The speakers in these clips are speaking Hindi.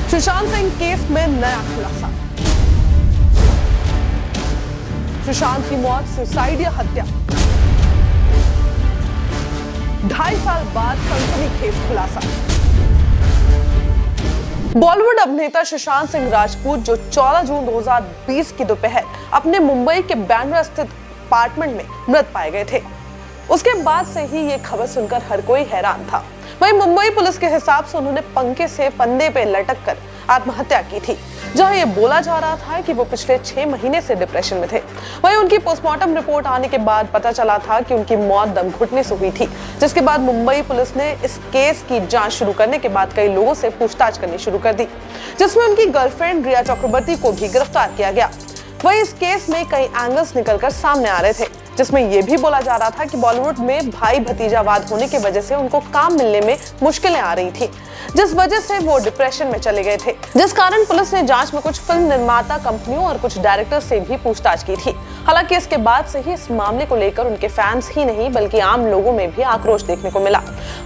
सुशांत सिंह केस में नया खुलासा। सुशांत की मौत सुसाइड या हत्या? 2.5 साल बाद सनसनीखेज खुलासा। बॉलीवुड अभिनेता सुशांत सिंह राजपूत जो 14 जून 2020 की दोपहर अपने मुंबई के बांद्रा स्थित अपार्टमेंट में मृत पाए गए थे, उसके बाद से ही ये खबर सुनकर हर कोई हैरान था। वहीं मुंबई पुलिस के हिसाब से उन्होंने पंखे से फंदे पे लटक कर आत्महत्या की थी, जहां ये बोला जा रहा था कि वो पिछले 6 महीने से डिप्रेशन में थे। वहीं उनकी पोस्टमार्टम रिपोर्ट आने के बाद पता चला था कि उनकी मौत दम घुटने से हुई थी, जिसके बाद मुंबई पुलिस ने इस केस की जांच शुरू करने के बाद कई लोगों से पूछताछ करनी शुरू कर दी, जिसमें उनकी गर्लफ्रेंड रिया चक्रवर्ती को भी गिरफ्तार किया गया। वहीं इस केस में कई एंगल्स निकलकर सामने आ रहे थे, जिसमें यह भी बोला जा रहा था कि बॉलीवुड में भाई भतीजावाद होने की वजह से उनको काम मिलने में मुश्किलें आ रही थी, जिस वजह से वो डिप्रेशन में चले गए थे, जिस कारण पुलिस ने जांच में कुछ फिल्म निर्माता कंपनियों और कुछ डायरेक्टर से भी पूछताछ की थी। हालांकि इसके बाद से ही इस मामले को लेकर उनके फैंस ही नहीं बल्कि आम लोगों में भी आक्रोश देखने को मिला।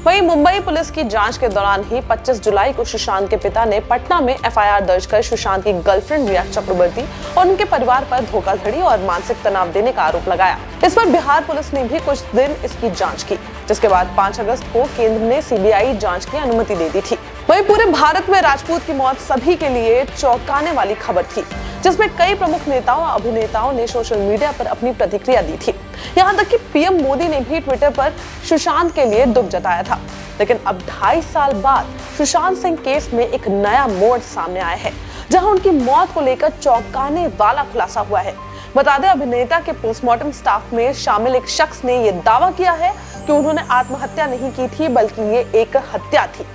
वहीं मुंबई पुलिस की जांच के दौरान ही 25 जुलाई को सुशांत के पिता ने पटना में FIR दर्ज कर सुशांत की गर्लफ्रेंड रिया चक्रवर्ती और उनके परिवार पर धोखाधड़ी और मानसिक तनाव देने का आरोप लगाया। इस पर बिहार पुलिस ने भी कुछ दिन इसकी जांच की, जिसके बाद 5 अगस्त को केंद्र ने CBI जांच की अनुमति दे दी थी। वहीं पूरे भारत में राजपूत की मौत सभी के लिए चौंकाने वाली खबर थी, जिसमें कई प्रमुख नेताओं और अभिनेताओं ने सोशल मीडिया पर अपनी प्रतिक्रिया दी थी। यहाँ तक कि PM मोदी ने भी ट्विटर पर सुशांत के लिए दुख जताया था। लेकिन अब 2.5 साल बाद सुशांत सिंह केस में एक नया मोड़ सामने आया है, जहाँ उनकी मौत को लेकर चौंकाने वाला खुलासा हुआ है। बता दें, अभिनेता के पोस्टमार्टम स्टाफ में शामिल एक शख्स ने यह दावा किया है कि उन्होंने आत्महत्या नहीं की थी, बल्कि ये एक हत्या थी।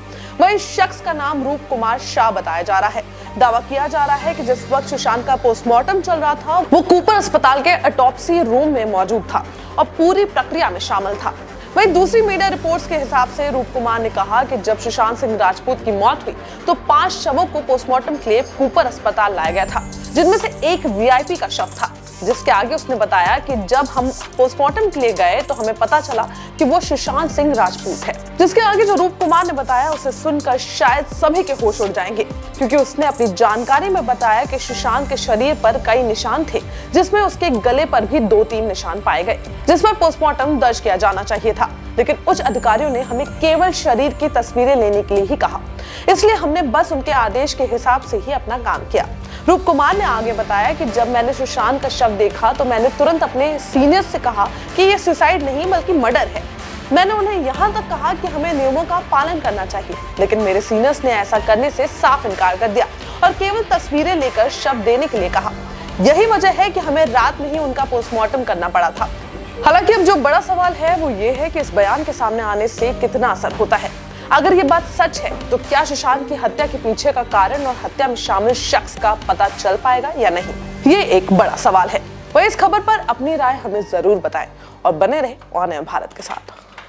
वही शख्स का नाम रूप कुमार शाह बताया जा रहा है। दावा किया जा रहा है कि जिस वक्त सुशांत का पोस्टमार्टम चल रहा था, वो कूपर अस्पताल के ऑटोप्सी रूम में मौजूद था और पूरी प्रक्रिया में शामिल था। वहीं दूसरी मीडिया रिपोर्ट्स के हिसाब से रूप कुमार ने कहा कि जब सुशांत सिंह राजपूत की मौत हुई तो 5 शवों को पोस्टमार्टम के लिए कूपर अस्पताल लाया गया था, जिनमें से एक VIP का शव था, जिसके आगे उसने बताया कि जब हम पोस्टमार्टम के लिए गए तो हमें पता चला कि वो सुशांत सिंह राजपूत है। जिसके आगे जो रूप कुमार ने बताया उसे सुनकर शायद सभी के होश उड़ जाएंगे, क्योंकि उसने अपनी जानकारी में बताया कि सुशांत के शरीर पर कई निशान थे, जिसमें उसके गले पर भी 2-3 निशान पाए गए, जिस पर पोस्टमार्टम दर्ज किया जाना चाहिए था। लेकिन उच्च अधिकारियों ने हमें केवल शरीर की तस्वीरें लेने के लिए ही कहा, इसलिए हमने बस उनके आदेश के हिसाब से ही अपना काम किया। रूप कुमार ने आगे बताया कि जब मैंने सुशांत का शव देखा तो मैंने तुरंत अपने सीनियर्स से कहा कि ये सुसाइड नहीं बल्कि मर्डर है। मैंने उन्हें यहाँ तक कहा कि हमें नियमों का पालन करना चाहिए, लेकिन मेरे सीनियर्स ने ऐसा करने से साफ इनकार कर दिया और केवल तस्वीरें लेकर शव देने के लिए कहा। यही वजह है कि हमें रात में ही उनका पोस्टमार्टम करना पड़ा था। हालांकि अब जो बड़ा सवाल है वो ये है कि इस बयान के सामने आने से कितना असर होता है। अगर ये बात सच है तो क्या सुशांत की हत्या के पीछे का कारण और हत्या में शामिल शख्स का पता चल पाएगा या नहीं, ये एक बड़ा सवाल है। वह इस खबर पर अपनी राय हमें जरूर बताएं और बने रहे ऑन एयर भारत के साथ।